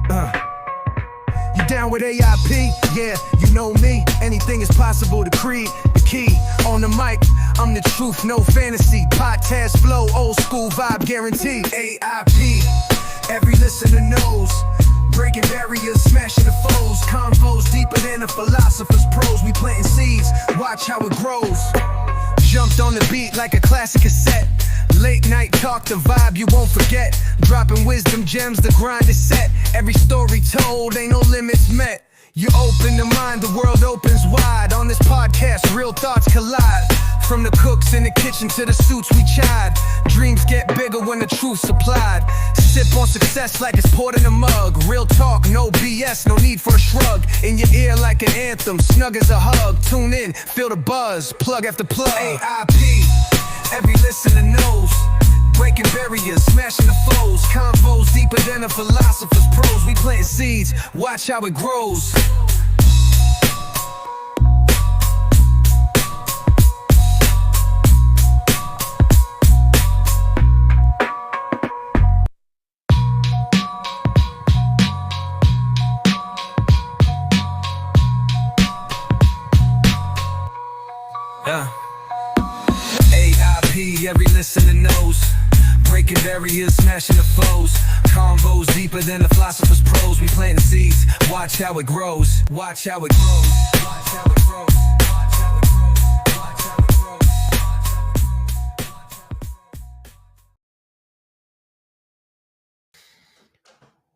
You down with AIP? Yeah, you know me. Anything is possible to creed. The key on the mic, I'm the truth, no fantasy. Podcast flow, old school vibe guaranteed. AIP, every listener knows. Breaking barriers, smashing the foes. Convos deeper than a philosopher's prose. We planting seeds, watch how it grows. Jumped on the beat like a classic cassette. Late night talk, the vibe you won't forget. Dropping wisdom gems, the grind is set. Every story told, ain't no limits met. You open the mind, the world opens wide. On this podcast, real thoughts collide. From the cooks in the kitchen to the suits we chide. Dreams get bigger when the truth's supplied. Sip on success like it's poured in a mug. Real talk, no BS, no need for a shrug. In your ear like an anthem, snug as a hug. Tune in, feel the buzz, plug after plug. AIP, every listener knows. Breaking barriers, smashing the foes. Convos deeper than a philosopher's prose. We planting seeds, watch how it grows. AIP, every listener knows. Breaking barriers, smashing the foes. Convos deeper than the philosopher's prose. We planting seeds, watch how it grows. Watch how it grows. Watch how it grows. Watch how it grows. Watch how it grows.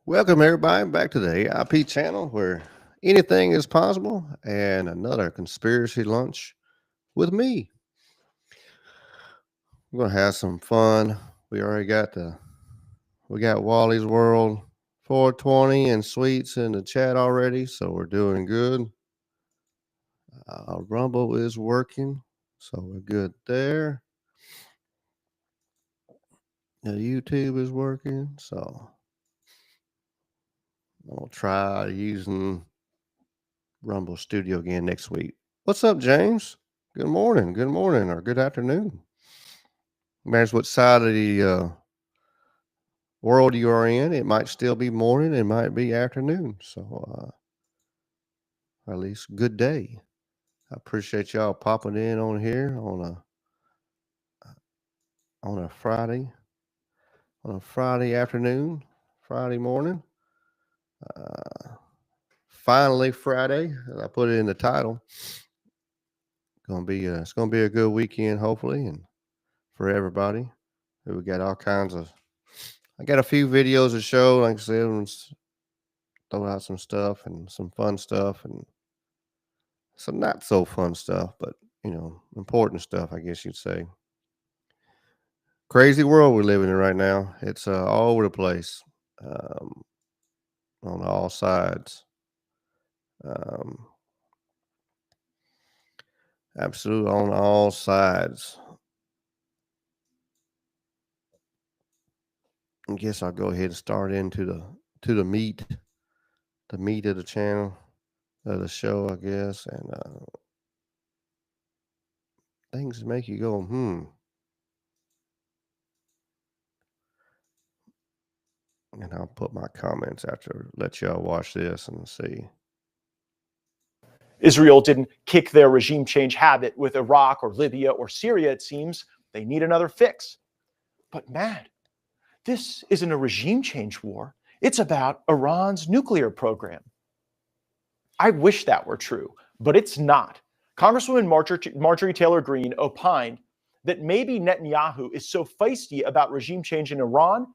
Welcome everybody back to the AIP channel where anything is possible, and another conspiracy lunch with me. We're gonna have some fun. We already got Wally's World 420 and Sweets in the chat already, so we're doing good. Rumble is working, so we're good there. The YouTube is working, so I'll try using Rumble Studio again next week. What's up, James? Good morning, or good afternoon. Matters what side of the world you are in. It might still be morning, it might be afternoon. So at least good day. I appreciate y'all popping in on here on a Friday afternoon, Friday morning. Finally Friday. I put it in the title. It's gonna be a good weekend, hopefully, and for everybody. We got all kinds of. I got a few videos to show, like I said, throw out some stuff and some fun stuff and some not so fun stuff, but important stuff, I guess you'd say. Crazy world we're living in right now. It's all over the place, on all sides. Absolutely on all sides. I guess I'll go ahead and start into the meat of the channel, of the show, I guess, and things make you go, And I'll put my comments after, let y'all watch this and see. Israel didn't kick their regime change habit with Iraq or Libya or Syria, it seems. They need another fix. But man, this isn't a regime change war. It's about Iran's nuclear program. I wish that were true, but it's not. Congresswoman Marjorie Taylor Greene opined that maybe Netanyahu is so feisty about regime change in Iran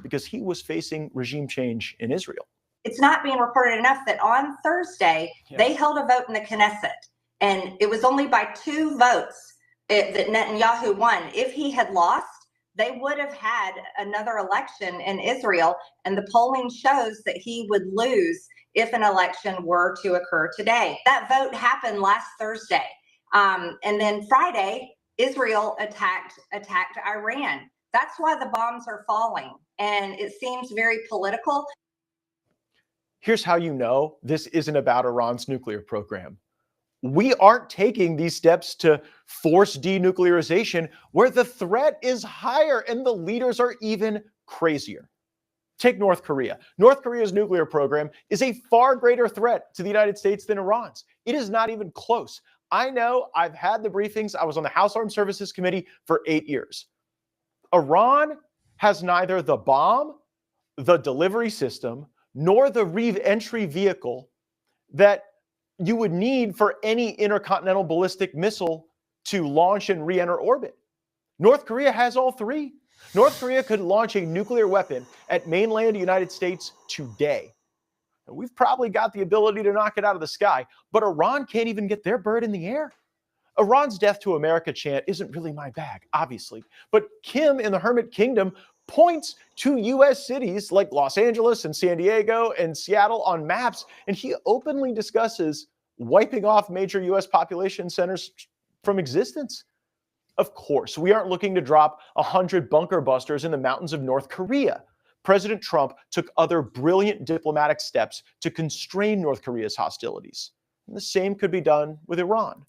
because he was facing regime change in Israel. It's not being reported enough that on Thursday, they held a vote in the Knesset, and it was only by 2 votes that Netanyahu won. If he had lost, they would have had another election in Israel, and the polling shows that he would lose if an election were to occur today. That vote happened last Thursday. And then Friday, Israel attacked Iran. That's why the bombs are falling, and it seems very political. Here's how you know this isn't about Iran's nuclear program. We aren't taking these steps to force denuclearization where the threat is higher and the leaders are even crazier. Take North Korea. North Korea's nuclear program is a far greater threat to the United States than Iran's. It is not even close. I know, I've had the briefings. I was on the House Armed Services Committee for 8 years. Iran has neither the bomb, the delivery system, nor the re-entry vehicle that you would need for any intercontinental ballistic missile to launch and re-enter orbit. North Korea has all three. North Korea could launch a nuclear weapon at mainland United States today. And we've probably got the ability to knock it out of the sky, but Iran can't even get their bird in the air. Iran's death to America chant isn't really my bag, obviously, but Kim in the Hermit Kingdom points to U.S. cities like Los Angeles and San Diego and Seattle on maps, and he openly discusses wiping off major U.S. population centers from existence. Of course, we aren't looking to drop 100 bunker busters in the mountains of North Korea. President Trump took other brilliant diplomatic steps to constrain North Korea's hostilities. And the same could be done with Iran.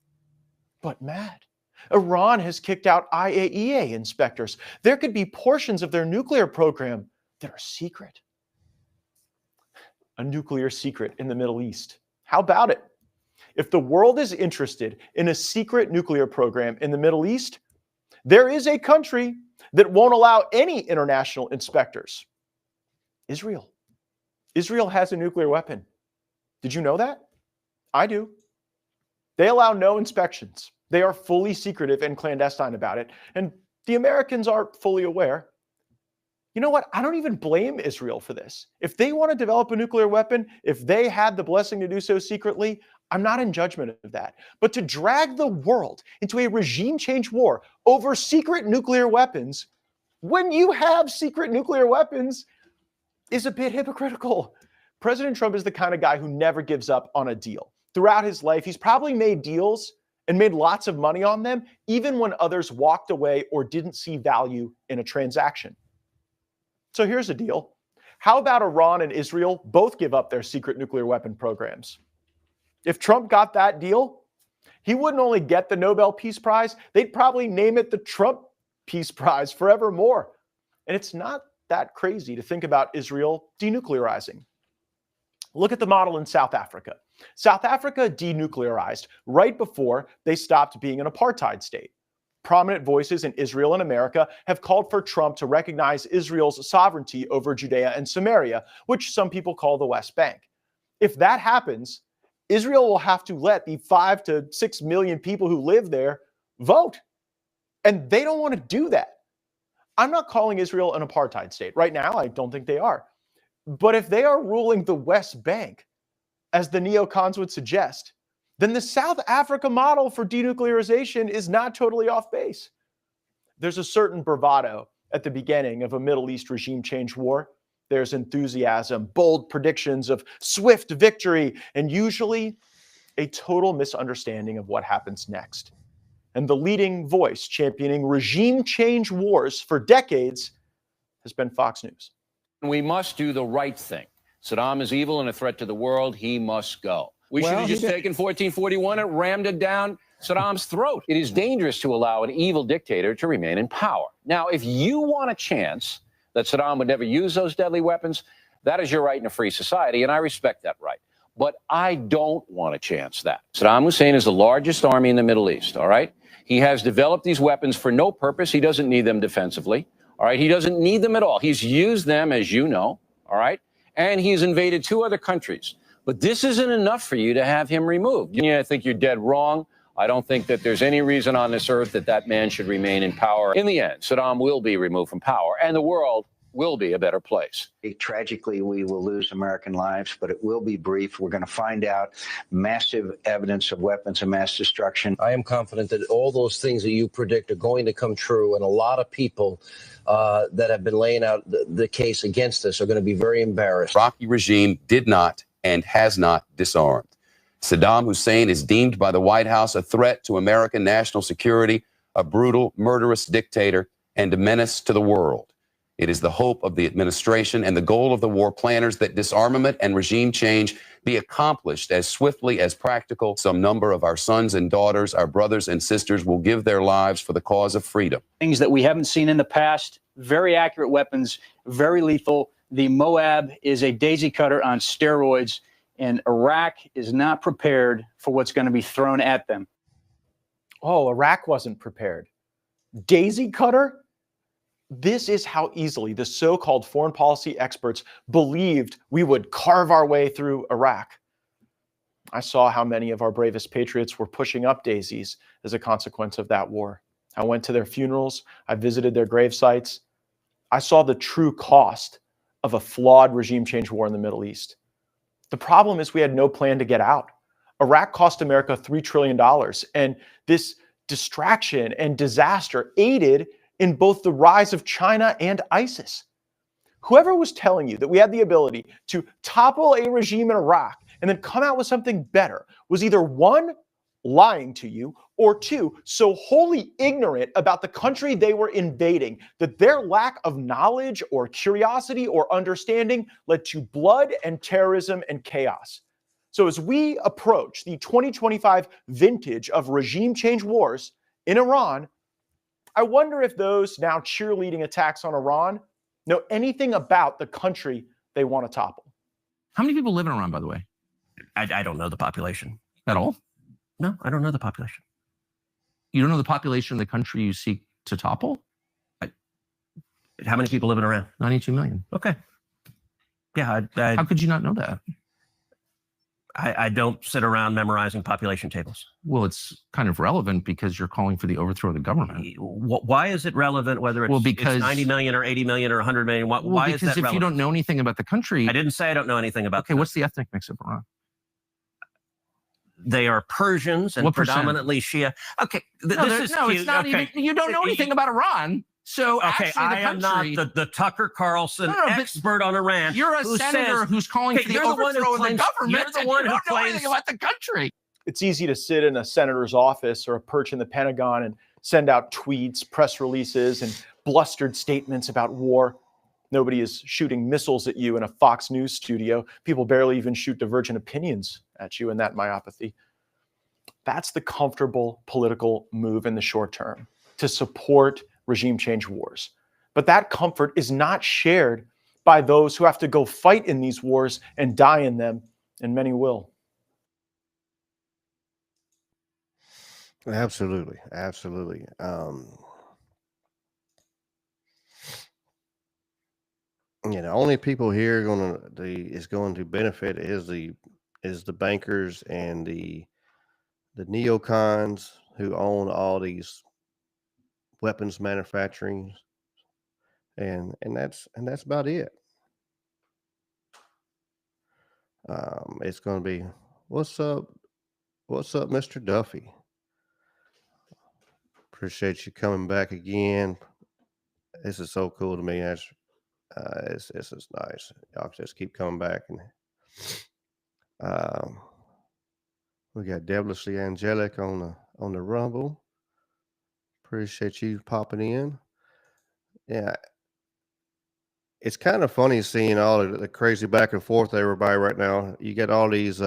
But Matt, Iran has kicked out IAEA inspectors. There could be portions of their nuclear program that are secret. A nuclear secret in the Middle East. How about it? If the world is interested in a secret nuclear program in the Middle East, there is a country that won't allow any international inspectors. Israel. Israel has a nuclear weapon. Did you know that? I do. They allow no inspections. They are fully secretive and clandestine about it, and the Americans are fully aware. You know what? I don't even blame Israel for this. If they want to develop a nuclear weapon, if they had the blessing to do so secretly, I'm not in judgment of that. But to drag the world into a regime change war over secret nuclear weapons, when you have secret nuclear weapons, is a bit hypocritical. President Trump is the kind of guy who never gives up on a deal. Throughout his life, he's probably made deals and made lots of money on them, even when others walked away or didn't see value in a transaction. So here's a deal. How about Iran and Israel both give up their secret nuclear weapon programs? If Trump got that deal, he wouldn't only get the Nobel Peace Prize, they'd probably name it the Trump Peace Prize forevermore. And it's not that crazy to think about Israel denuclearizing. Look at the model in South Africa. South Africa denuclearized right before they stopped being an apartheid state. Prominent voices in Israel and America have called for Trump to recognize Israel's sovereignty over Judea and Samaria, which some people call the West Bank. If that happens, Israel will have to let the 5 to 6 million people who live there vote. And they don't want to do that. I'm not calling Israel an apartheid state. Right now, I don't think they are. But if they are ruling the West Bank, as the neocons would suggest, then the South Africa model for denuclearization is not totally off base. There's a certain bravado at the beginning of a Middle East regime change war. There's enthusiasm, bold predictions of swift victory, and usually a total misunderstanding of what happens next. And the leading voice championing regime change wars for decades has been Fox News. We must do the right thing. Saddam is evil and a threat to the world. He must go. We should have just taken 1441 and rammed it down Saddam's throat. It is dangerous to allow an evil dictator to remain in power. Now, if you want a chance that Saddam would never use those deadly weapons, that is your right in a free society, and I respect that right. But I don't want a chance that. Saddam Hussein is the largest army in the Middle East, all right? He has developed these weapons for no purpose. He doesn't need them defensively, all right? He doesn't need them at all. He's used them, as you know, all right? And he's invaded 2 other countries. But this isn't enough for you to have him removed. Yeah, I think you're dead wrong. I don't think that there's any reason on this earth that that man should remain in power. In the end, Saddam will be removed from power, and the world will be a better place. Tragically, we will lose American lives, but it will be brief. We're going to find out massive evidence of weapons of mass destruction. I am confident that all those things that you predict are going to come true, and a lot of people that have been laying out the case against us are going to be very embarrassed. Iraqi regime did not and has not disarmed. Saddam Hussein is deemed by the White House a threat to American national security, a brutal, murderous dictator, and a menace to the world. It is the hope of the administration and the goal of the war planners that disarmament and regime change be accomplished as swiftly as practical. Some number of our sons and daughters, our brothers and sisters will give their lives for the cause of freedom. Things that we haven't seen in the past, very accurate weapons, very lethal, the Moab is a daisy cutter on steroids, and Iraq is not prepared for what's going to be thrown at them. Oh, Iraq wasn't prepared. Daisy cutter? This is how easily the so-called foreign policy experts believed we would carve our way through Iraq. I saw how many of our bravest patriots were pushing up daisies as a consequence of that war. I went to their funerals. I visited their grave sites. I saw the true cost of a flawed regime change war in the Middle East. The problem is we had no plan to get out. Iraq cost America $3 trillion, and this distraction and disaster aided in both the rise of China and ISIS. Whoever was telling you that we had the ability to topple a regime in Iraq and then come out with something better was either one, lying to you, or two, so wholly ignorant about the country they were invading that their lack of knowledge or curiosity or understanding led to blood and terrorism and chaos. So as we approach the 2025 vintage of regime change wars in Iran, I wonder if those now cheerleading attacks on Iran know anything about the country they want to topple. How many people live in Iran, by the way? I don't know the population. At all? No, I don't know the population. You don't know the population of the country you seek to topple? How many people live in Iran? 92 million. Okay. Yeah. How could you not know that? I don't sit around memorizing population tables. Well, it's kind of relevant because you're calling for the overthrow of the government. Why is it relevant whether it's, because, it's 90 million or 80 million or 100 million? Why is that relevant? Because if you don't know anything about the country... I didn't say I don't know anything about Okay, what's the ethnic mix of Iran? They are Persians and predominantly Shia. Okay, this is cute. It's not even... You don't know anything about Iran. So okay, I am not the Tucker Carlson expert on Iran. You're a senator who's calling for the overthrow of the government. You're the one who don't know anything about the country. It's easy to sit in a senator's office or a perch in the Pentagon and send out tweets, press releases, and blustered statements about war. Nobody is shooting missiles at you in a Fox News studio. People barely even shoot divergent opinions at you in that myopathy. That's the comfortable political move in the short term, to support regime change wars. But that comfort is not shared by those who have to go fight in these wars and die in them, and many will. Absolutely. Absolutely. The only people here is going to benefit is the bankers and the neocons who own all these weapons manufacturing, and that's about it. It's going to be, what's up, Mr. Duffy? Appreciate you coming back again. This is so cool to me. This is nice. Y'all just keep coming back, and we got Devilishly Angelic on the Rumble. Appreciate you popping in. Yeah. It's kind of funny seeing all of the crazy back and forth everybody right now. You get all these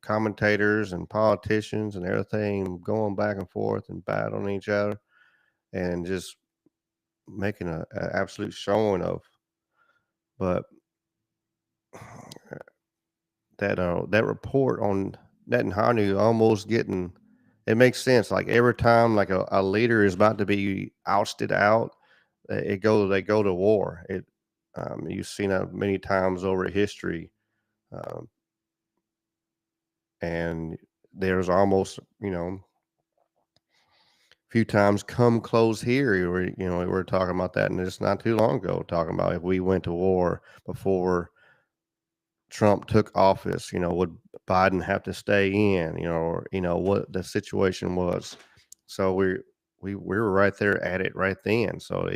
commentators and politicians and everything going back and forth and battling each other and just making an absolute showing of. But that report on Netanyahu almost getting... It makes sense. Like every time, like a leader is about to be ousted out, they go to war. You've seen that many times over history, and there's almost a few times come close here. We were talking about that, and it's not too long ago. Talking about if we went to war before Trump took office, would Biden have to stay in, or what the situation was. So we were right there at it right then. So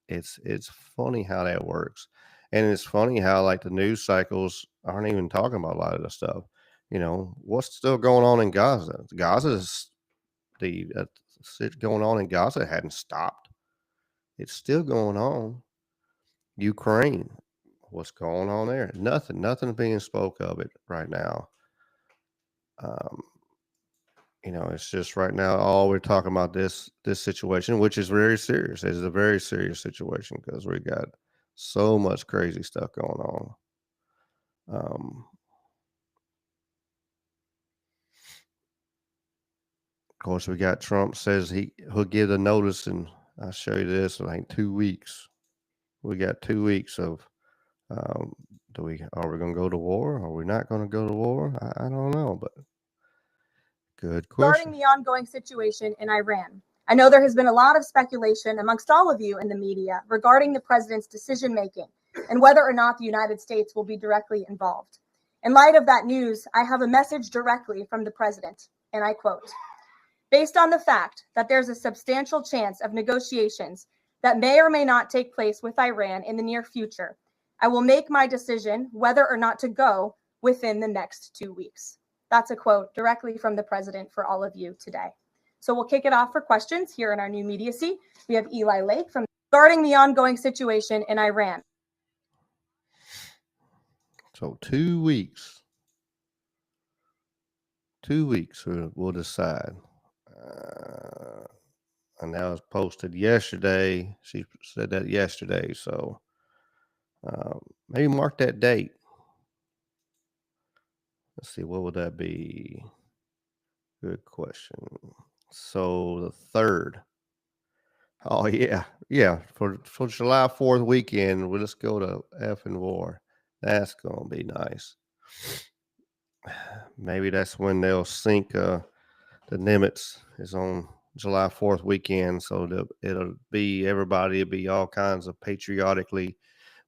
it's funny how that works. And it's funny how like the news cycles aren't even talking about a lot of the stuff. What's still going on in Gaza? Gaza's going on in Gaza hadn't stopped. It's still going on. Ukraine. What's going on there? Nothing being spoke of it right now. It's just right now all we're talking about this situation, which is very serious. It's a very serious situation because we got So much crazy stuff going on. Of course, we got Trump says he'll give the notice, and I'll show you this. I think 2 weeks. We got 2 weeks of. Are we going to go to war? Are we not going to go to war? I don't know, but good question. Regarding the ongoing situation in Iran, I know there has been a lot of speculation amongst all of you in the media regarding the president's decision making and whether or not the United States will be directly involved. In light of that news, I have a message directly from the president, and I quote, "Based on the fact that there's a substantial chance of negotiations that may or may not take place with Iran in the near future, I will make my decision whether or not to go within the next 2 weeks." That's a quote directly from the president for all of you today. So we'll kick it off for questions here in our new media seat. We have Eli Lake from regarding the ongoing situation in Iran. So 2 weeks. 2 weeks we'll decide. And that was posted yesterday. She said that yesterday. So maybe mark that date. Let's see, what would that be? Good question. So the 3rd. Oh, yeah. Yeah. For July 4th weekend, we'll just go to effing war. That's going to be nice. Maybe that's when they'll sink the Nimitz is on July 4th weekend. So it'll be all kinds of patriotically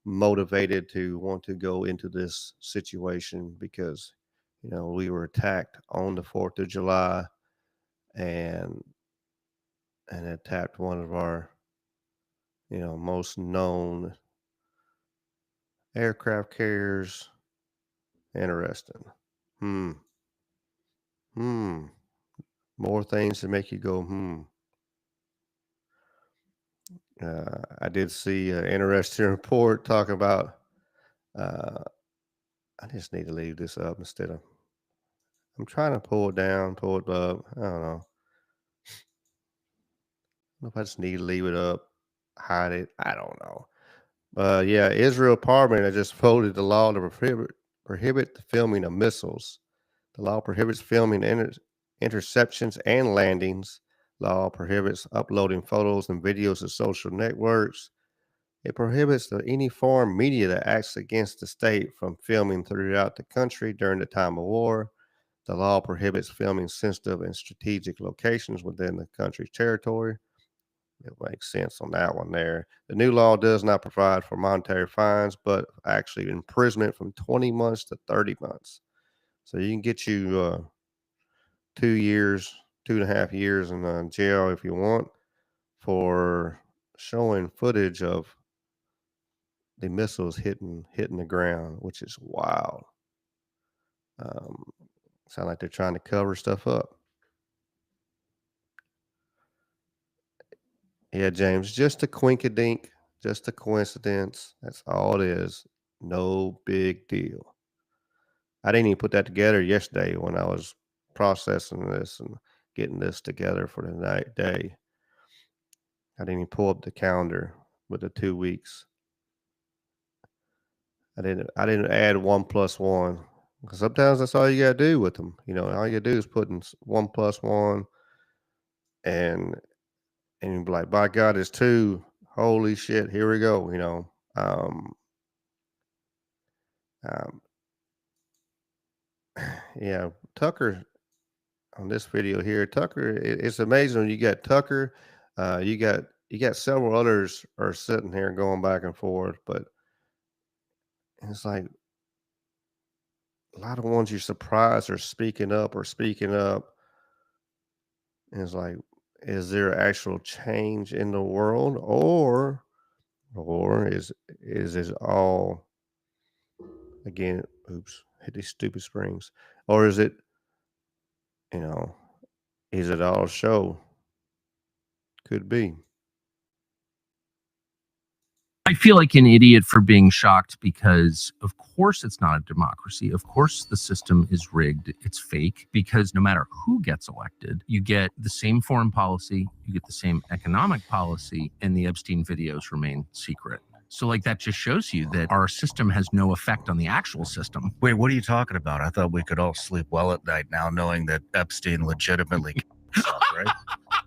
motivated to want to go into this situation because, we were attacked on the 4th of July and attacked one of our, most known aircraft carriers. Interesting. More things to make you go, I did see an interesting report talking about, I just need to leave this up instead of, I'm trying to pull it down, pull it up. I don't know. If I just need to leave it up, hide it. I don't know. Yeah, Israel Parliament has just voted the law to prohibit the filming of missiles. The law prohibits filming interceptions and landings. Law prohibits uploading photos and videos to social networks. It prohibits any foreign media that acts against the state from filming throughout the country during the time of war. The law prohibits filming sensitive and strategic locations within the country's territory. It makes sense on that one there. The new law does not provide for monetary fines, but actually imprisonment from 20 months to 30 months. So you can get you 2 years, 2.5 years in jail if you want for showing footage of the missiles hitting the ground, which is wild. Sound like they're trying to cover stuff up. Yeah, James, just a quinkadink, just a coincidence. That's all it is. No big deal. I didn't even put that together yesterday when I was processing this and getting this together for the day. I didn't even pull up the calendar with the 2 weeks. I didn't add 1 + 1 because sometimes that's all you gotta do with them. All you gotta do is put in 1 + 1, and you'd be like, by God, it's 2. Holy shit, here we go. Yeah, Tucker on this video here. Tucker, it's amazing when you got Tucker. You got several others are sitting here going back and forth, but it's like a lot of ones you're surprised are speaking up. And it's like, is there actual change in the world, or is it all again? Oops, hit these stupid springs. Or is it, is it all show? Could be. I feel like an idiot for being shocked because, of course, it's not a democracy. Of course, the system is rigged. It's fake because no matter who gets elected, you get the same foreign policy, you get the same economic policy, and the Epstein videos remain secret. So like that just shows you that our system has no effect on the actual system. Wait, what are you talking about? I thought we could all sleep well at night now knowing that Epstein legitimately himself, right?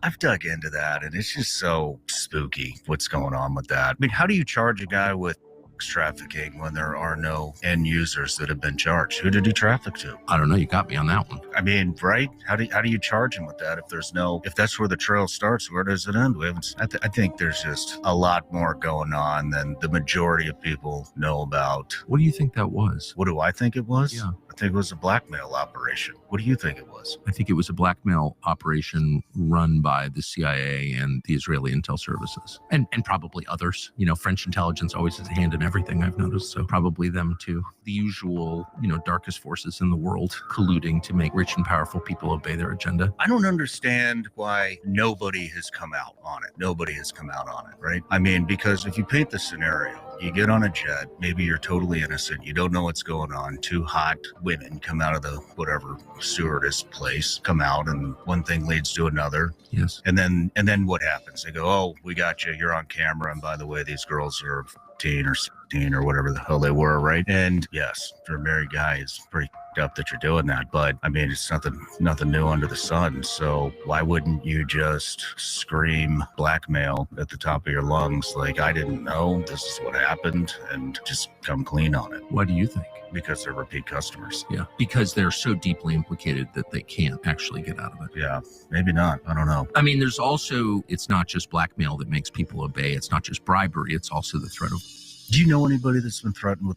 I've dug into that and it's just so spooky what's going on with that. I mean, how do you charge a guy with trafficking when there are no end users that have been charged? Who did he traffic to? I don't know. You got me on that one. I mean, right? How do you charge him with that if that's where the trail starts? Where does it end? We haven't. I think there's just a lot more going on than the majority of people know about. What do you think that was? What do I think it was? Yeah. I think it was a blackmail operation. What do you think it was? I think it was a blackmail operation run by the CIA and the Israeli intel services, and probably others. You know, French intelligence always has a hand in everything, I've noticed. So probably them too. The usual, darkest forces in the world colluding to make rich and powerful people obey their agenda. I don't understand why nobody has come out on it. Nobody has come out on it, right? I mean, because if you paint the scenario, you get on a jet, maybe you're totally innocent, you don't know what's going on, two hot women come out of the whatever stewardess place, come out, and one thing leads to another. Yes. And then what happens? They go, oh, we got you, you're on camera, and by the way, these girls are 15 or 16 or whatever the hell they were, right? And yes, for a married guy, it's pretty up that you're doing that, but I mean, it's nothing new under the sun. So why wouldn't you just scream blackmail at the top of your lungs like, I didn't know, this is what happened, and just come clean on it? Why do you think? Because they're repeat customers. Yeah, because they're so deeply implicated that they can't actually get out of it. Yeah, maybe not. I don't know. I mean, there's also, it's not just blackmail that makes people obey. It's not just bribery. It's also the threat of... Do you know anybody that's been threatened with...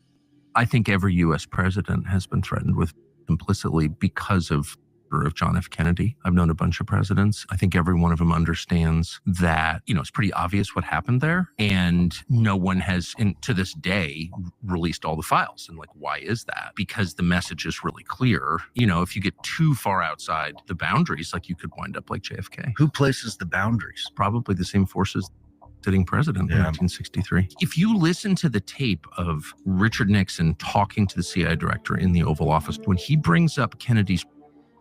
I think every U.S. president has been threatened with implicitly because of John F. Kennedy. I've known a bunch of presidents. I think every one of them understands that, it's pretty obvious what happened there. And no one has, to this day, released all the files. And why is that? Because the message is really clear. If you get too far outside the boundaries, you could wind up like JFK. Who places the boundaries? Probably the same forces sitting president in 1963. If you listen to the tape of Richard Nixon talking to the CIA director in the Oval Office, when he brings up Kennedy's,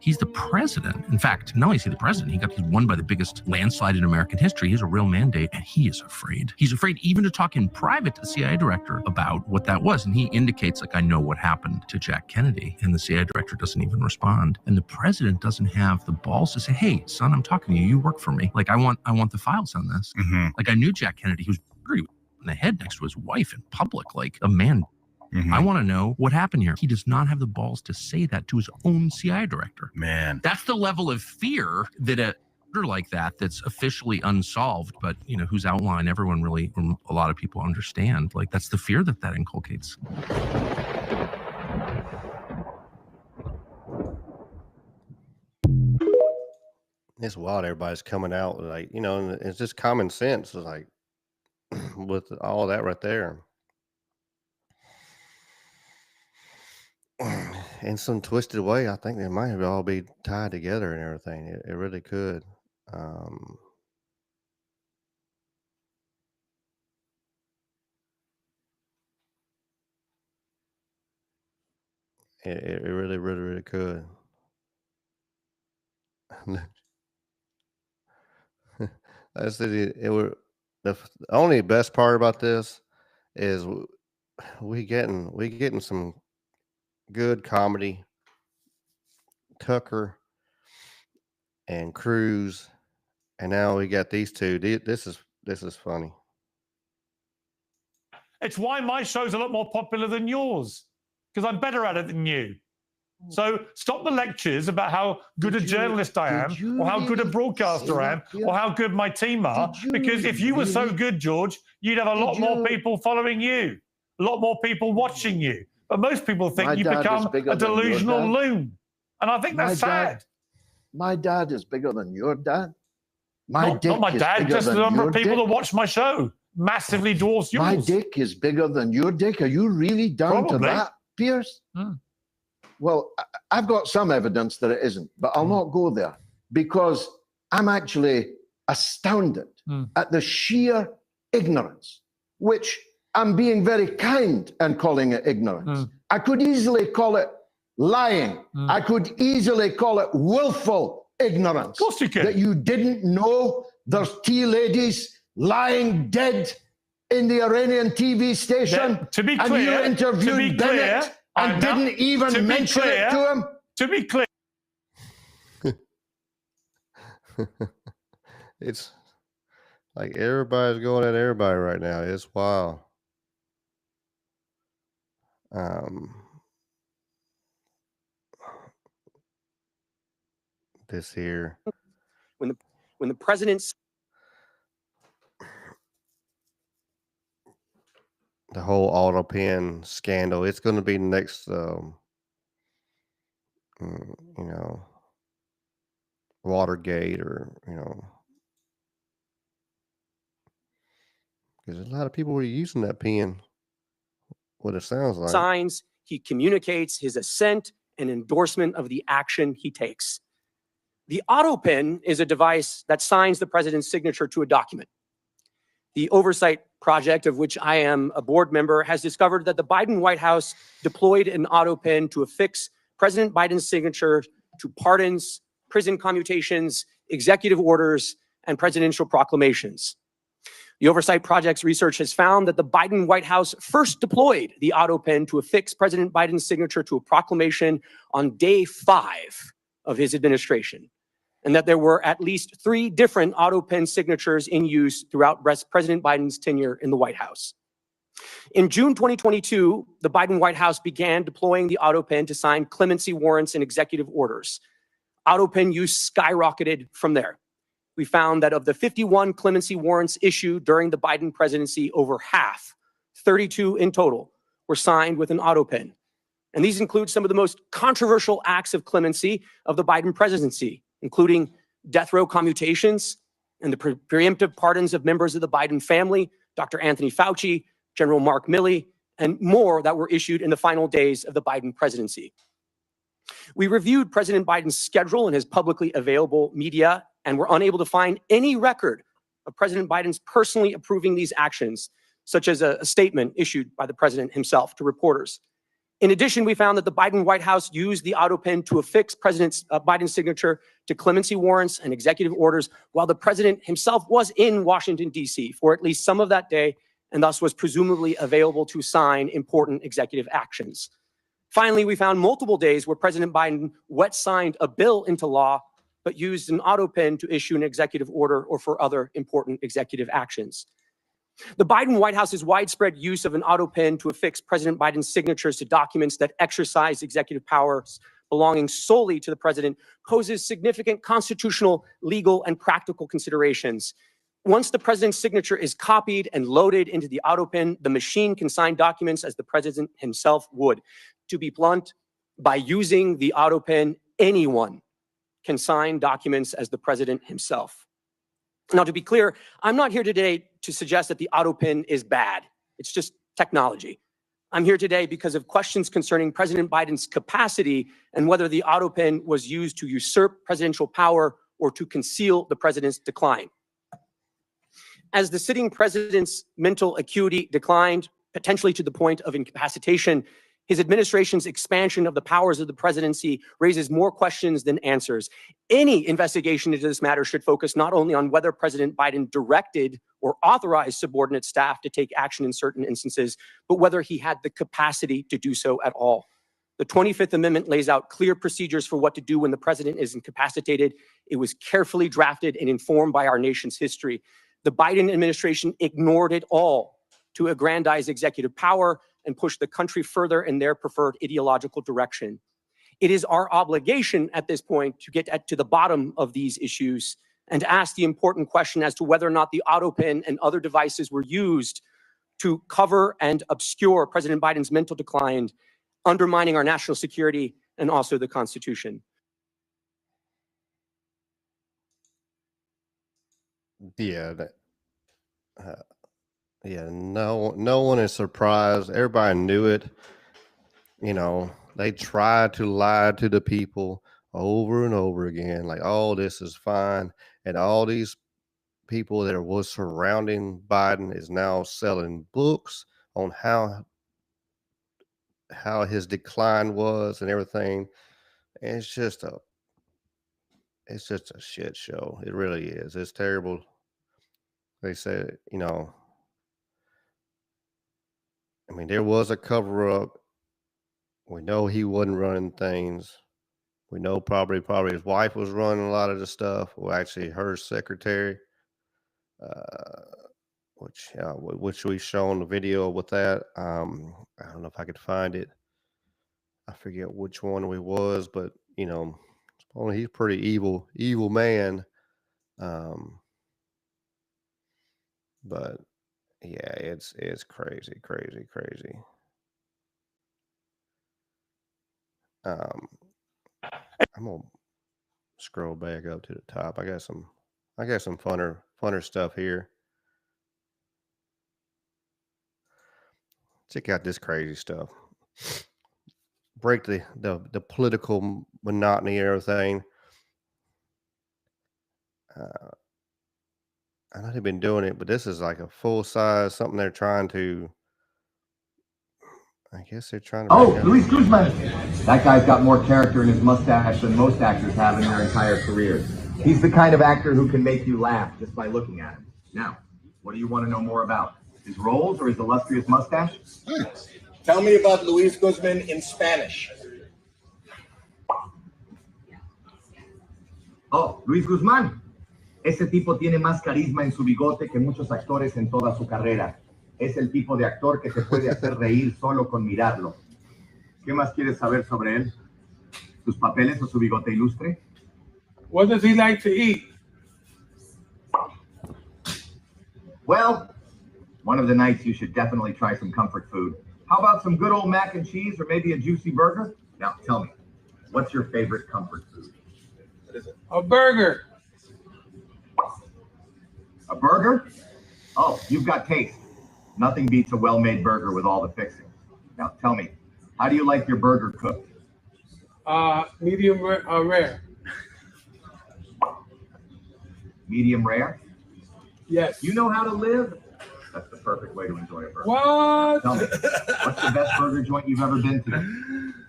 he's the president. In fact, not only is he the president, he's won by the biggest landslide in American history. He has a real mandate, and he is afraid. He's afraid even to talk in private to the CIA director about what that was. And he indicates, I know what happened to Jack Kennedy. And the CIA director doesn't even respond. And the president doesn't have the balls to say, hey, son, I'm talking to you. You work for me. I want the files on this. Mm-hmm. I knew Jack Kennedy. He was in the head next to his wife in public, like a man. Mm-hmm. I want to know what happened here. He does not have the balls to say that to his own CIA director. Man. That's the level of fear that a murder like that's officially unsolved, but whose outline everyone really, a lot of people understand. That's the fear that inculcates. It's wild. Everybody's coming out and it's just common sense. It's with all that right there. In some twisted way, I think they might have all be tied together and everything. It really could. It really, really, really could. That's the only best part about this is we getting some good comedy. Tucker and Cruz, and now we got these two. This is funny. It's why my show's a lot more popular than yours, because I'm better at it than you. So stop the lectures about how good a journalist I am, or how good a broadcaster I am, or how good my team are, because if you were so good, George, you'd have a lot more people following you, a lot more people watching you. But most people think you become a delusional loon. And I think that's sad. My dad is bigger than your dad. Not my dad, just the number of people that watch my show massively dwarfs yours. My dick is bigger than your dick. Are you really down to that, Piers? Well, I've got some evidence that it isn't, but I'll not go there because I'm actually astounded at the sheer ignorance, which I'm being very kind and calling it ignorance. I could easily call it lying. I could easily call it willful ignorance. Of course you can. That you didn't know there's tea ladies lying dead in the Iranian TV station? To be and clear, you interviewed Bennett and didn't even mention it to him? To be clear. It's like everybody's going at everybody right now. It's wild. This here. When the president's the whole auto pen scandal, it's going to be next, Watergate, or, because a lot of people were using that pen, what it sounds like. signs, he communicates his assent and endorsement of the action he takes. The auto pen is a device that signs the president's signature to a document. The oversight project, of which I am a board member, has discovered that the Biden White House deployed an auto pen to affix President Biden's signature to pardons, prison commutations, executive orders, and presidential proclamations. The Oversight Project's research has found that the Biden White House first deployed the auto pen to affix President Biden's signature to a proclamation on day 5 of his administration, and that there were at least 3 different auto pen signatures in use throughout President Biden's tenure in the White House. In June 2022, the Biden White House began deploying the auto pen to sign clemency warrants and executive orders. Auto pen use skyrocketed from there. We found that of the 51 clemency warrants issued during the Biden presidency, over half, 32 in total, were signed with an auto pen. And these include some of the most controversial acts of clemency of the Biden presidency, including death row commutations and the preemptive pardons of members of the Biden family, Dr. Anthony Fauci, General Mark Milley, and more that were issued in the final days of the Biden presidency. We reviewed President Biden's schedule and his publicly available media and were unable to find any record of President Biden's personally approving these actions, such as a statement issued by the president himself to reporters. In addition, we found that the Biden White House used the auto pen to affix President Biden's signature to clemency warrants and executive orders while the president himself was in Washington, D.C. for at least some of that day, and thus was presumably available to sign important executive actions. Finally, we found multiple days where President Biden wet signed a bill into law, but used an auto pen to issue an executive order or for other important executive actions. The Biden White House's widespread use of an auto pen to affix President Biden's signatures to documents that exercise executive powers belonging solely to the president poses significant constitutional, legal, and practical considerations. Once the president's signature is copied and loaded into the auto pen, the machine can sign documents as the president himself would. To be blunt, by using the auto pen, anyone can sign documents as the president himself. Now, to be clear, I'm not here today to suggest that the auto pen is bad. It's just technology. I'm here today because of questions concerning President Biden's capacity and whether the auto pen was used to usurp presidential power or to conceal the president's decline. As the sitting president's mental acuity declined, potentially to the point of incapacitation, his administration's expansion of the powers of the presidency raises more questions than answers. Any investigation into this matter should focus not only on whether President Biden directed or authorized subordinate staff to take action in certain instances, but whether he had the capacity to do so at all. The 25th Amendment lays out clear procedures for what to do when the president is incapacitated. It was carefully drafted and informed by our nation's history. The Biden administration ignored it all to aggrandize executive power and push the country further in their preferred ideological direction. It is our obligation at this point to get to the bottom of these issues and to ask the important question as to whether or not the auto pen and other devices were used to cover and obscure President Biden's mental decline, undermining our national security and also the Constitution. Yeah, no one is surprised. Everybody knew it. They tried to lie to the people over and over again, like, oh, this is fine. And all these people that was surrounding Biden is now selling books on how his decline was and everything. And it's just a shit show. It really is. It's terrible. They said, mean, there was a cover up. We know he wasn't running things. We know probably his wife was running a lot of the stuff. Well, actually, her secretary, which we've shown the video with that. I don't know if I could find it. I forget which one we was, but you know, he's pretty evil man. But yeah, it's crazy. I'm gonna scroll back up to the top. I got some funner stuff here. Check out this crazy stuff. Break the political monotony and everything. I know they've been doing it, but this is like a full size something they're trying to. I guess they're trying to. Oh, Luis Guzman. That guy's got more character in his mustache than most actors have in their entire careers. He's the kind of actor who can make you laugh just by looking at him. Now, what do you want to know more about? His roles or his illustrious mustache? Tell me about Luis Guzman in Spanish. Oh, Luis Guzmán. Ese tipo tiene más carisma en su bigote que muchos actores en toda su carrera. Es el tipo de actor que te puede hacer reír solo con mirarlo. ¿Qué más quieres saber sobre él? ¿Sus papeles o su bigote ilustre? What does he like to eat? Well, one of the nights you should definitely try some comfort food. How about some good old mac and cheese or maybe a juicy burger? Now, tell me, what's your favorite comfort food? What is it? A burger. A burger? Oh, you've got taste. Nothing beats a well-made burger with all the fixings. Now, tell me, how do you like your burger cooked? Medium rare. Medium rare? Yes. You know how to live? That's the perfect way to enjoy a burger. What? Tell me, what's the best burger joint you've ever been to?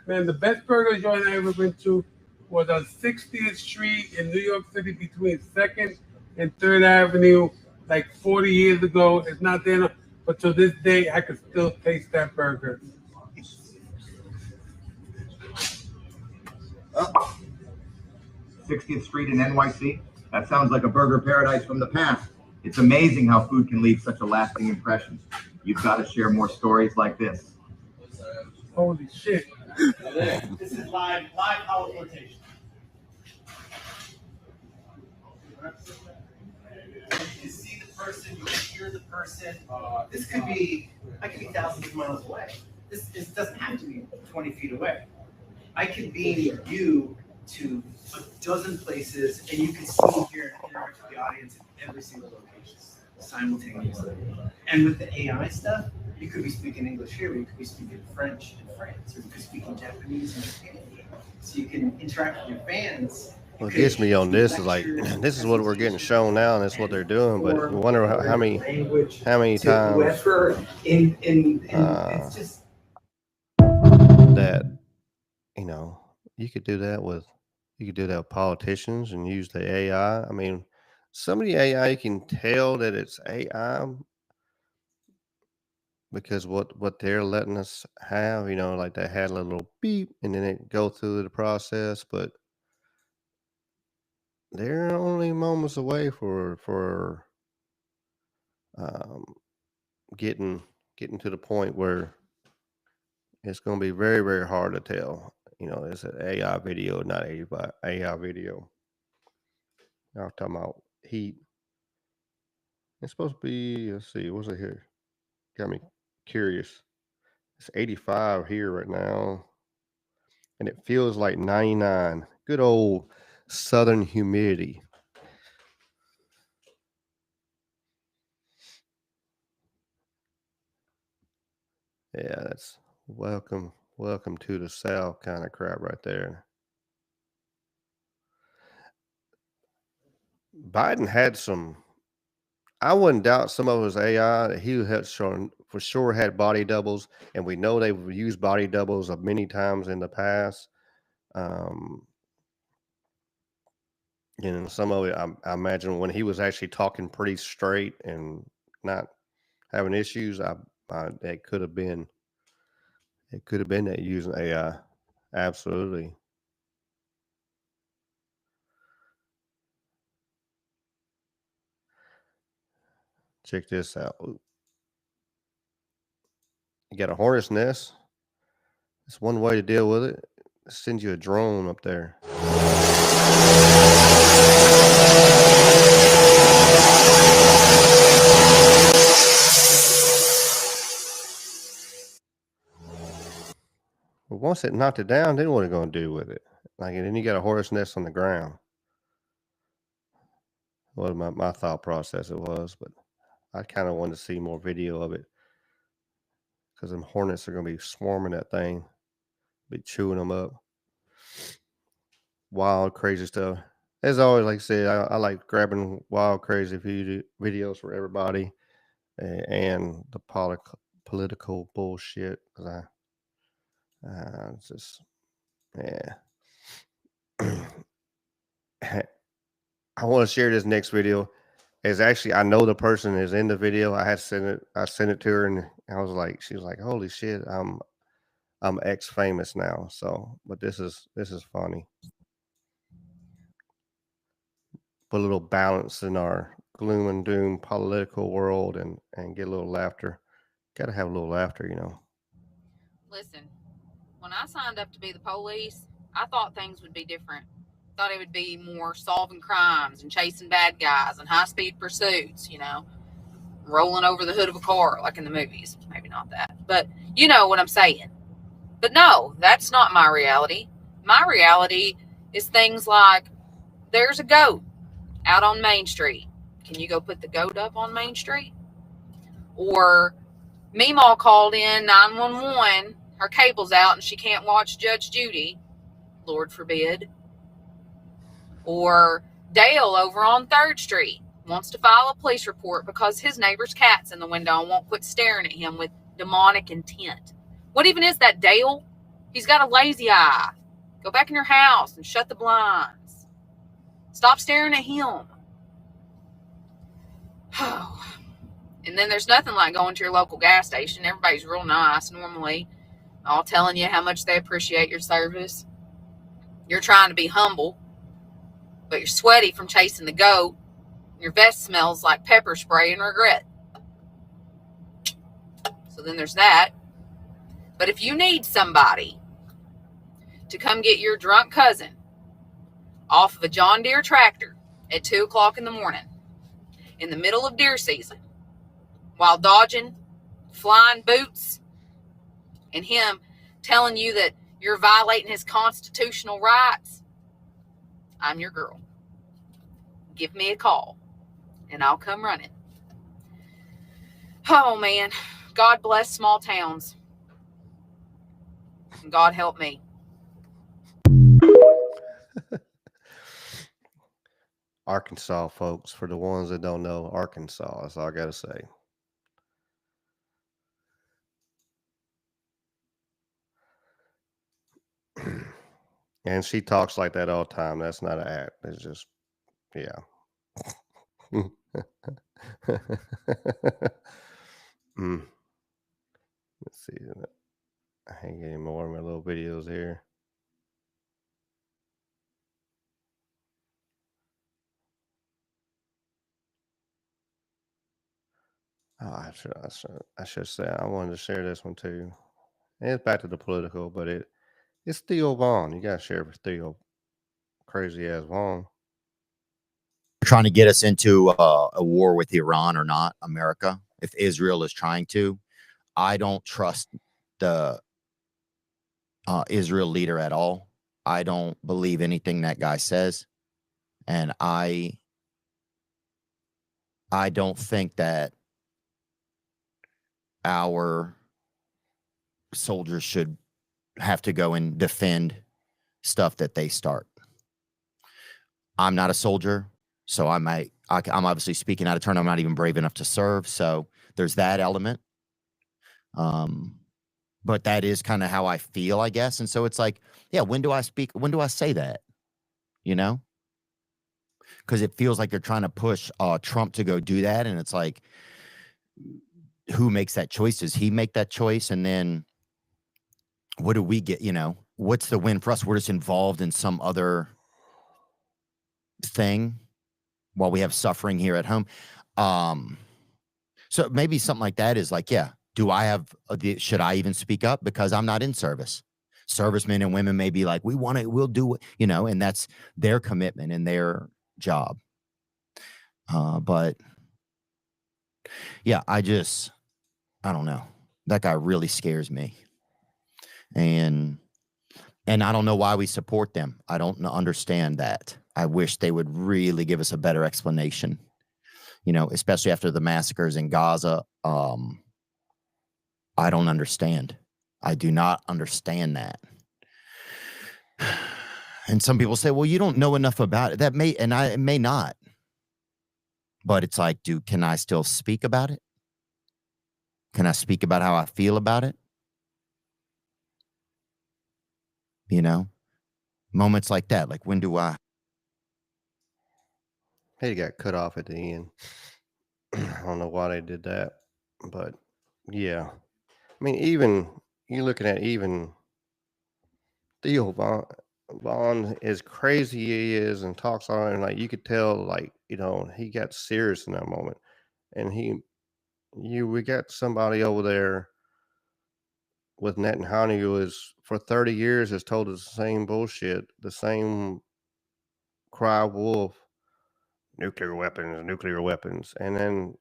Man, the best burger joint I ever been to was on 60th Street in New York City between 2nd and 3rd Avenue, like 40 years ago. It's not there now, but to this day, I can still taste that burger. Oh. 60th Street in NYC? That sounds like a burger paradise from the past. It's amazing how food can leave such a lasting impression. You've got to share more stories like this. Holy shit. This is live power rotation. You see the person, you hear the person. This could be, I could be thousands of miles away. This doesn't have to be 20 feet away. I could beam you to a dozen places, and you can see and hear and interact with the audience in every single location simultaneously. And with the AI stuff, you could be speaking English here, but you could be speaking French in France, or you could be speaking Japanese in Japan. So you can interact with your fans. What gets me on this is like, this is what we're getting shown now, and that's what they're doing. But I wonder how many times it's just that, you know, you could do that with politicians and use the AI. I mean, some of the AI you can tell that it's AI because what they're letting us have, you know, like they had a little beep and then it go through the process, but they're only moments away for getting to the point where it's going to be very, very hard to tell. You know, it's an AI video, not AI video. I'm talking about heat. It's supposed to be, let's see, what's it here? Got me curious. It's 85 here right now, and it feels like 99. Good old southern humidity. Yeah, that's welcome to the South kind of crap right there. Biden had some, I wouldn't doubt some of his AI that he had shown for sure had body doubles, and we know they've used body doubles of many times in the past. You know, some of it, I imagine when he was actually talking pretty straight and not having issues, that could have been It could have been that using AI. Absolutely. Check this out. You got a hornet's nest. It's one way to deal with it. Send you a drone up there. But once it knocked it down, then what are you going to do with it? Like, and then you got a hornet's nest on the ground. What my thought process it was, but I kind of wanted to see more video of it because them hornets are going to be swarming that thing, be chewing them up. Wild, crazy stuff. As always, like I said, I like grabbing wild, crazy videos for everybody and the political bullshit. Because it's just, yeah. I want to share this next video. Is actually, I know the person is in the video. I sent it to her, and I was like, she was like, "Holy shit, I'm X famous now." So, but this is funny. Put a little balance in our gloom and doom political world, and get a little laughter. Got to have a little laughter, you know. Listen, when I signed up to be the police, I thought things would be different. Thought it would be more solving crimes and chasing bad guys and high-speed pursuits, you know, rolling over the hood of a car like in the movies. Maybe not that, but you know what I'm saying. But no, that's not my reality. My reality is things like there's a goat out on Main Street. Can you go put the goat up on Main Street? Or Meemaw called in 911. Her cable's out and she can't watch Judge Judy. Lord forbid. Or Dale over on 3rd Street wants to file a police report because his neighbor's cat's in the window and won't quit staring at him with demonic intent. What even is that, Dale? He's got a lazy eye. Go back in your house and shut the blinds. Stop staring at him. And then there's nothing like going to your local gas station. Everybody's real nice normally, all telling you how much they appreciate your service. You're trying to be humble, but you're sweaty from chasing the goat. Your vest smells like pepper spray and regret. So then there's that. But if you need somebody to come get your drunk cousin off of a John Deere tractor at 2 o'clock in the morning in the middle of deer season while dodging flying boots and him telling you that you're violating his constitutional rights, I'm your girl. Give me a call and I'll come running. Oh man, God bless small towns. And God help me. Arkansas, folks, for the ones that don't know, Arkansas. That's all I got to say. And she talks like that all the time. That's not an act. It's just, yeah. Let's see. I ain't getting more of my little videos here. Oh, I should say I wanted to share this one too. And it's back to the political, but it's Theo Vaughn. You gotta share with Theo, crazy ass Vaughn. Trying to get us into a war with Iran or not, America. If Israel is trying to, I don't trust the Israel leader at all. I don't believe anything that guy says, and I don't think that our soldiers should have to go and defend stuff that they start. I'm not a soldier, so I'm obviously speaking out of turn. I'm not even brave enough to serve, so there's that element. But that is kind of how I feel, I guess. And so it's like, yeah, when do I speak? When do I say that? You know? Because it feels like they're trying to push Trump to go do that, and it's like, who makes that choice? Does he make that choice? And then what do we get? You know, what's the win for us? We're just involved in some other thing while we have suffering here at home. So maybe something like that is like, yeah, do I have, should I even speak up? Because I'm not in service. Servicemen and women may be like, we'll do it, you know, and that's their commitment and their job. But yeah, I don't know. That guy really scares me. And I don't know why we support them. I don't understand that. I wish they would really give us a better explanation, you know, especially after the massacres in Gaza. I don't understand. I do not understand that. And some people say, well, you don't know enough about it. That may, and I may not. But it's like, can I still speak about it? Can I speak about how I feel about it? You know, moments like that. Like, when do I? He got cut off at the end. I don't know why they did that, but yeah. I mean, even you're looking at even Theo Vaughn, as crazy he is and talks on, and like you could tell, like, you know, he got serious in that moment, and we got somebody over there with Netanyahu who is for 30 years has told us the same bullshit, the same cry wolf, nuclear weapons, and then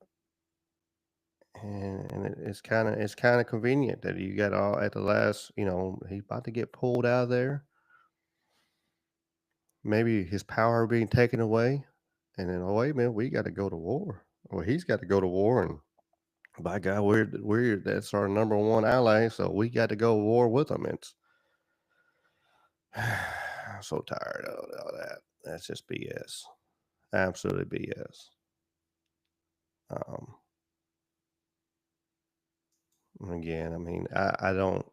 it's kind of convenient that you got all at the last, you know, he's about to get pulled out of there. Maybe his power being taken away, and then, oh wait a minute, we got to go to war. Well, he's got to go to war, and by God, we're that's our number one ally, so we got to go to war with them. It's I'm so tired of all that. That's just BS. Absolutely BS. Again, I mean, I don't.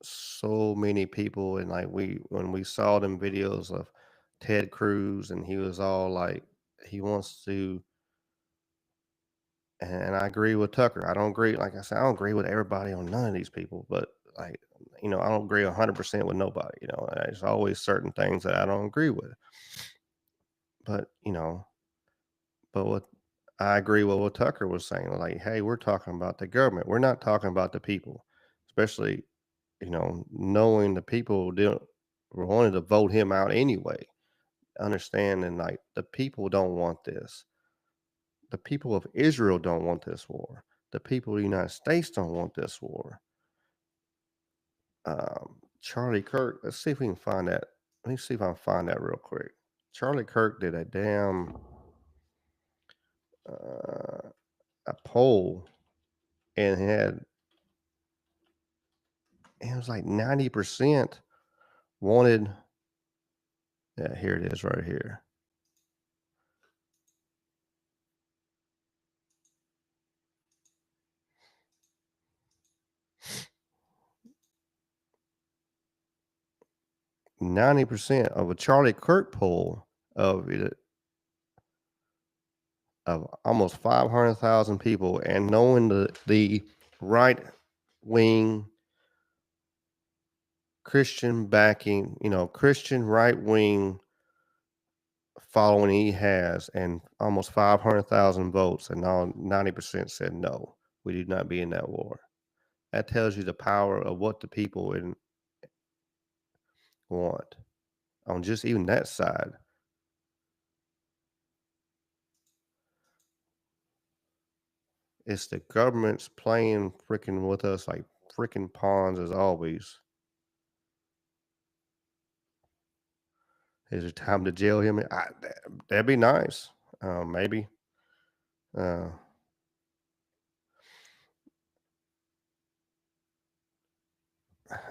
So many people, and like when we saw them videos of Ted Cruz, and he was all like, he wants to. And I agree with Tucker. I don't agree. Like I said, I don't agree with everybody on none of these people, but like, you know, I don't agree 100% with nobody. You know, there's always certain things that I don't agree with. But you know, but what I agree with what Tucker was saying, like, hey, we're talking about the government. We're not talking about the people, especially, you know, knowing the people didn't wanted to vote him out anyway. Understanding like the people don't want this. The people of Israel don't want this war. The people of the United States don't want this war. Charlie Kirk, let's see if we can find that. Let me see if I can find that real quick. Charlie Kirk did a damn a poll, and it was like 90% wanted. Yeah, here it is right here. %90 of a Charlie Kirk poll of almost 500,000 people, and knowing the right wing Christian backing, you know, Christian right wing following he has, and almost 500,000 votes, and now 90% said no, we do not be in that war. That tells you the power of what the people want on just even that side. It's the government's playing freaking with us like freaking pawns as always. Is it time to jail him? That'd be nice. Maybe. I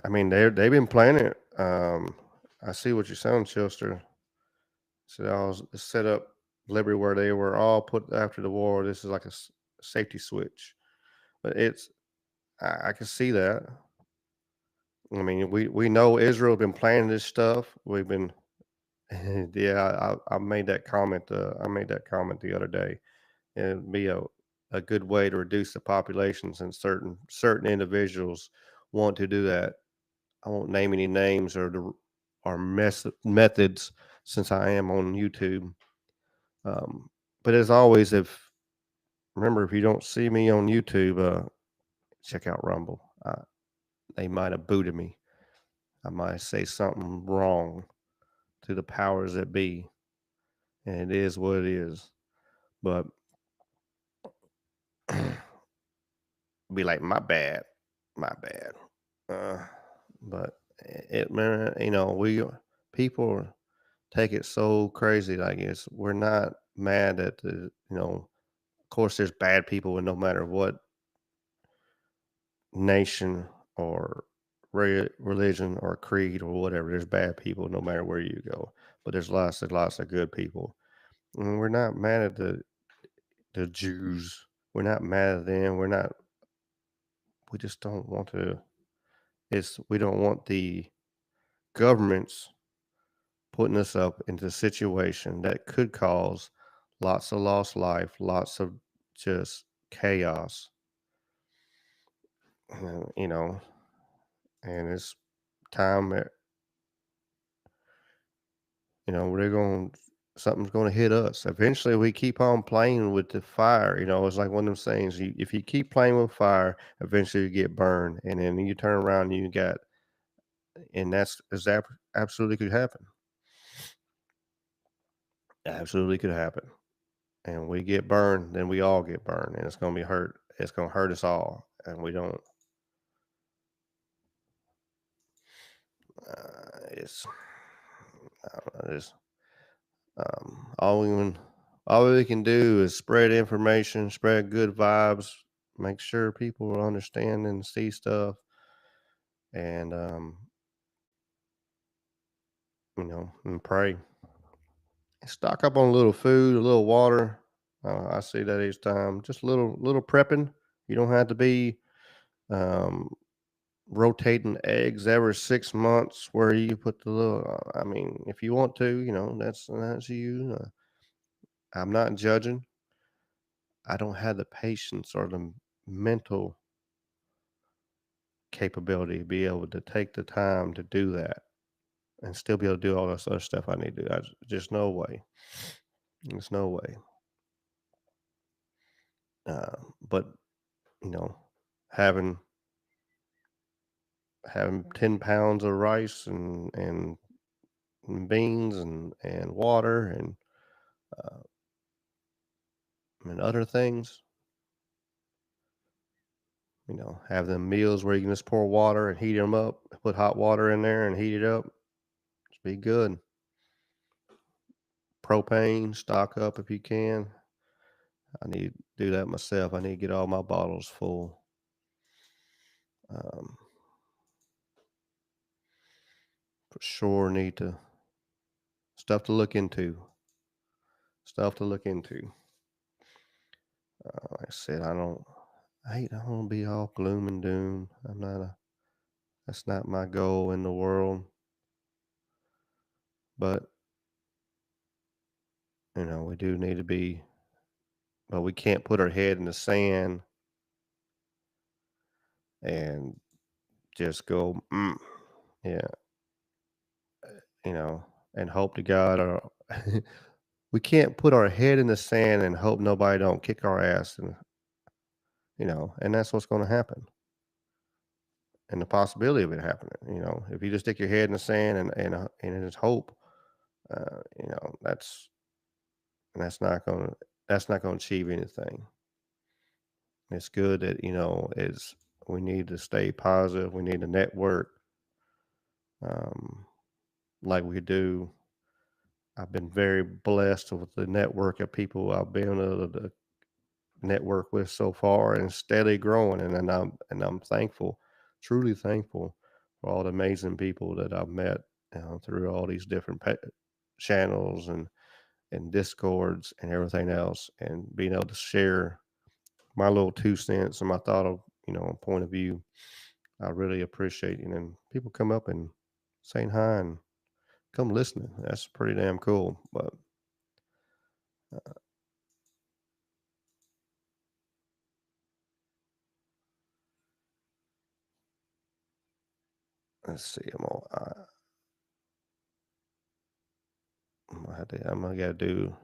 mean, they've been playing it. I see what you're saying, Chester. So I was set up Liberty where they were all put after the war. This is like a safety switch, but I can see that. I mean, we know Israel been planning this stuff. We've been, yeah. I made that comment. I made that comment the other day. It'd be a good way to reduce the populations, and certain individuals want to do that. I won't name any names or methods since I am on YouTube. But as always, remember, if you don't see me on YouTube, check out Rumble. They might have booted me. I might say something wrong to the powers that be, and it is what it is. But be like, my bad. But man, people take it so crazy. Like we're not mad at of course there's bad people, and no matter what nation or religion or creed or whatever, there's bad people no matter where you go. But there's lots of good people, and we're not mad at the Jews. We're not mad at them. We just don't want to. We don't want the governments putting us up into a situation that could cause lots of lost life, lots of just chaos, and it's time that, something's going to hit us. Eventually we keep on playing with the fire. It's like one of them sayings, if you keep playing with fire, eventually you get burned, and then you turn around and that's absolutely could happen. Absolutely could happen. And we get burned, then we all get burned, and it's going to be hurt. It's going to hurt us all, and we don't. I don't know. All we can do is spread information, spread good vibes, make sure people understand and see stuff, and and pray. Stock up on a little food, a little water. I see that each time. Just little prepping. You don't have to be rotating eggs every 6 months where you put the little. I mean, if you want to, that's you. I'm not judging. I don't have the patience or the mental capability to be able to take the time to do that and still be able to do all this other stuff I need to do. Just no way. There's no way. But having 10 pounds of rice and beans and water and other things, have them meals where you can just pour water and heat them up, put hot water in there and heat it up. Just be good. Propane, stock up if you can. I need to do that myself. I need to get all my bottles full. For sure need stuff to look into. Like I said, I don't want to be all gloom and doom. That's not my goal in the world. But, we do need to be, but we can't put our head in the sand and just go, yeah, and hope to God, or we can't put our head in the sand and hope nobody don't kick our ass, and and that's what's going to happen. And the possibility of it happening, if you just stick your head in the sand and just hope, that's not going to achieve anything. It's good that we need to stay positive. We need to network, like we do. I've been very blessed with the network of people I've been able to network with so far, and steadily growing. And I'm thankful, truly thankful, for all the amazing people that I've met through all these different channels and discords and everything else, and being able to share my little 2 cents and my thought of point of view. I really appreciate it. And people come up and saying hi and come listening. That's pretty damn cool. But let's see. I'm gonna gotta do.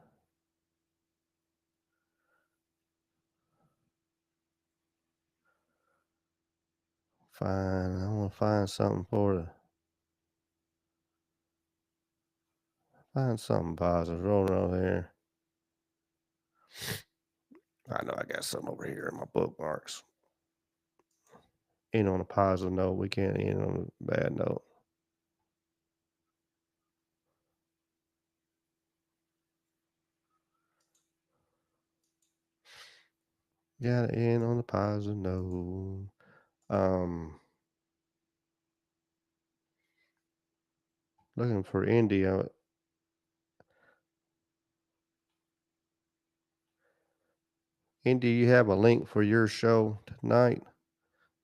I want to find something find something positive. Rolling over here. I know I got something over here in my bookmarks. End on a positive note. We can't end on a bad note. Gotta end on a positive note. Looking for India. Indy, you have a link for your show tonight?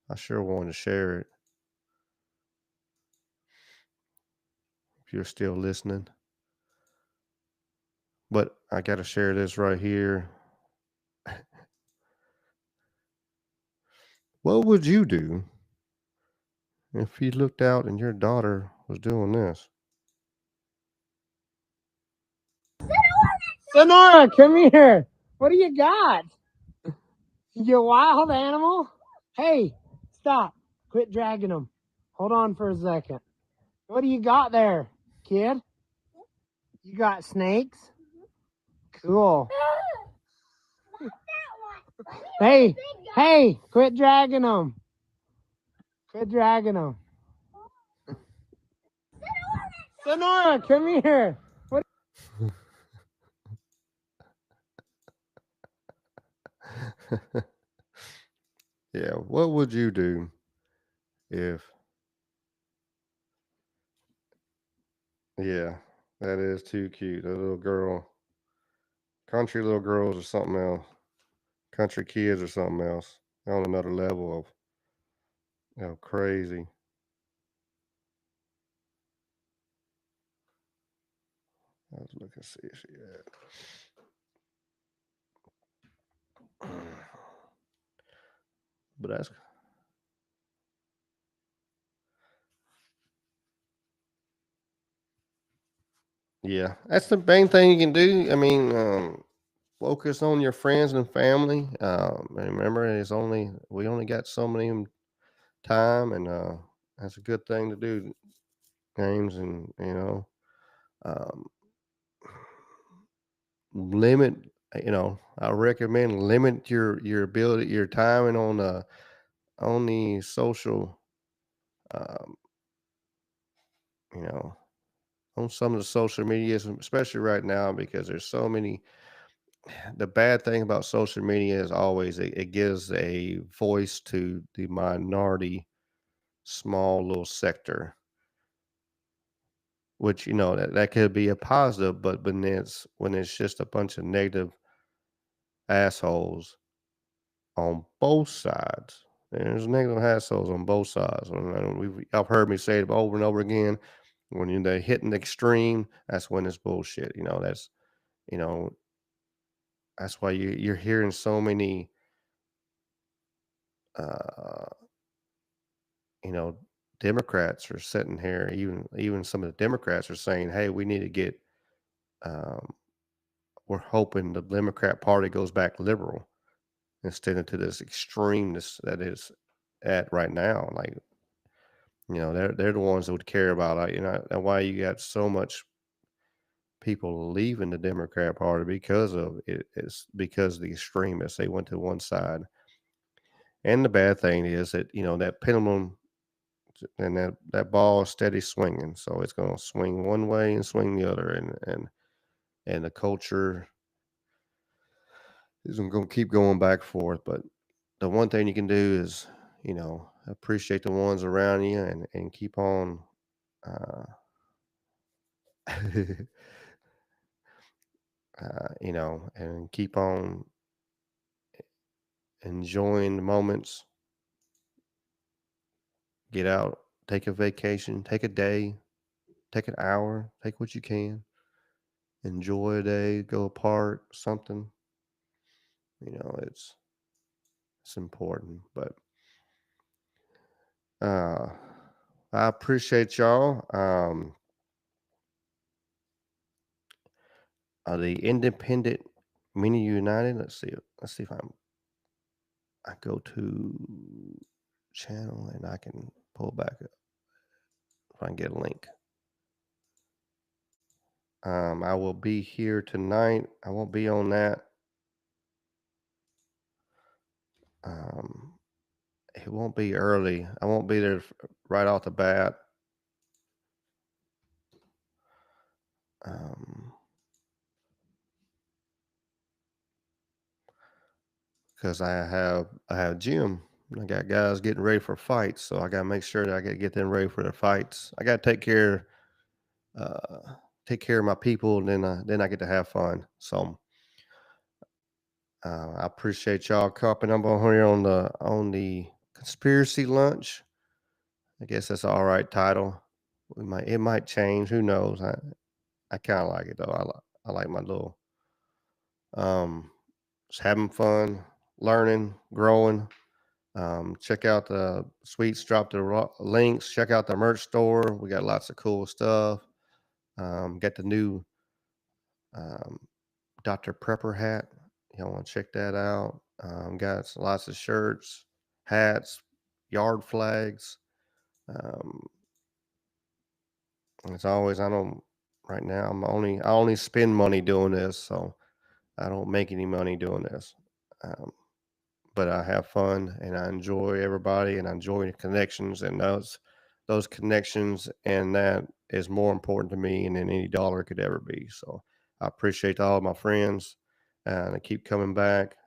I sure wanted to share it. If you're still listening. But I got to share this right here. What would you do if you looked out and your daughter was doing this? Sonora, come here. What do you got? You wild animal? Hey, stop. Quit dragging them. Hold on for a second. What do you got there, kid? You got snakes? Cool. Hey, quit dragging them. Quit dragging them. Sonora, come here. What? Yeah, what would you do if... Yeah, that is too cute. That little girl. Country little girls or something else. Country kids or something else. They're on another level of crazy. Let's look and see if she had. But that's... Yeah, that's the main thing you can do. I mean, focus on your friends and family. And remember, we only got so many time, and that's a good thing to do. Games, and um, limit. I recommend limit your ability, your time, and on the social. Um, on some of the social medias, especially right now, because there's so many. The bad thing about social media is always it gives a voice to the minority, small little sector, which that could be a positive, but when it's just a bunch of negative assholes on both sides. There's negative assholes on both sides. I've heard me say it over and over again. When they're hitting the extreme, that's when it's bullshit. You know that's why you're hearing so many. Uh, Democrats are sitting here. Even some of the Democrats are saying, "Hey, we need to get." Um, we're hoping the Democrat Party goes back liberal instead of to this extremeness that is at right now. Like, they're the ones that would care about, and why you got so much people leaving the Democrat Party because of it. It's because of the extremists. They went to one side, and the bad thing is that that pendulum and that ball is steady swinging, so it's going to swing one way and swing the other, and the culture is going to keep going back and forth. But the one thing you can do is appreciate the ones around you, and keep on and keep on enjoying the moments. Get out, take a vacation, take a day, take an hour, take what you can, enjoy a day, go apart, something. It's important. But I appreciate y'all. The Independent Mini United. Let's see if I go to channel and I can pull back up if I can get a link. I will be here tonight. I won't be on that. It won't be early. I won't be there right off the bat. Because I have gym. I got guys getting ready for fights, so I gotta make sure that I gotta get them ready for their fights. I gotta take care of my people, and then I get to have fun. So I appreciate y'all coming up on here on the conspiracy lunch. I guess that's an all right title. It might change. Who knows? I kind of like it though. I like my little just having fun, learning, growing. Check out the Sweets, drop the links. Check out the merch store. We got lots of cool stuff. Got the new Dr. Prepper hat. Y'all want to check that out. Got lots of shirts, hats, yard flags. As always, right now I only spend money doing this, so I don't make any money doing this. But I have fun and I enjoy everybody and I enjoy the connections, and those connections, and that is more important to me than any dollar could ever be. So I appreciate all of my friends and I keep coming back.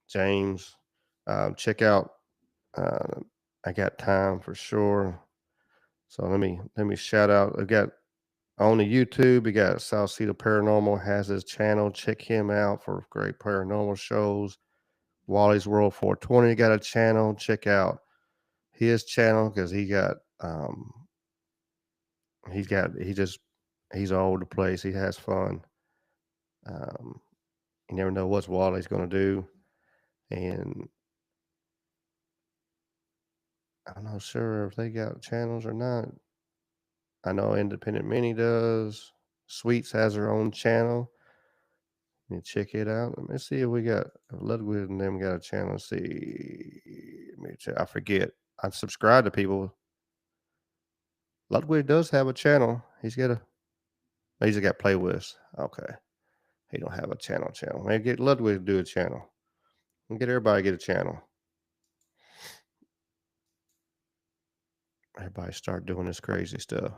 James, check out I Got Time for sure. So let me shout out. I got on the YouTube, we got Salcedo Paranormal has his channel. Check him out for great paranormal shows. Wally's World 420 got a channel. Check out his channel because he's all over the place. He has fun. You never know what Wally's going to do, and I'm not sure if they got channels or not. I know Independent Mini does. Sweets has her own channel. You check it out. Let me see if we got Ludwig and them got a channel. Let's see. Let me check. I forget. I subscribe to people. Ludwig does have a channel. He's got playlists. Okay. He don't have a channel. Maybe get Ludwig to do a channel. And get everybody to get a channel. Everybody start doing this crazy stuff.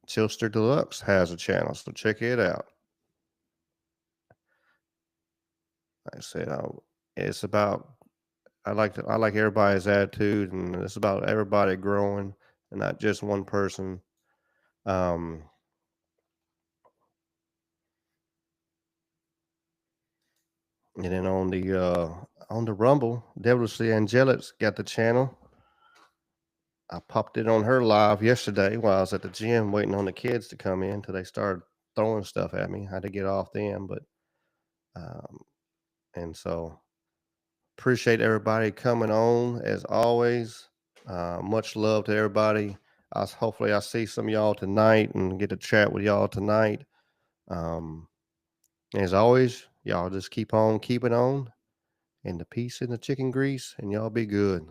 Chilster Deluxe has a channel, so check it out. Like I said, it's about I like everybody's attitude, and it's about everybody growing and not just one person. And then on the Rumble, Devilishly Angelics got the channel. I popped it on her live yesterday while I was at the gym waiting on the kids to come in till they started throwing stuff at me. I had to get off them, but and so appreciate everybody coming on as always. Much love to everybody. Hopefully I see some of y'all tonight and get to chat with y'all tonight. As always, y'all just keep on keeping on, and the peace and the chicken grease, and y'all be good.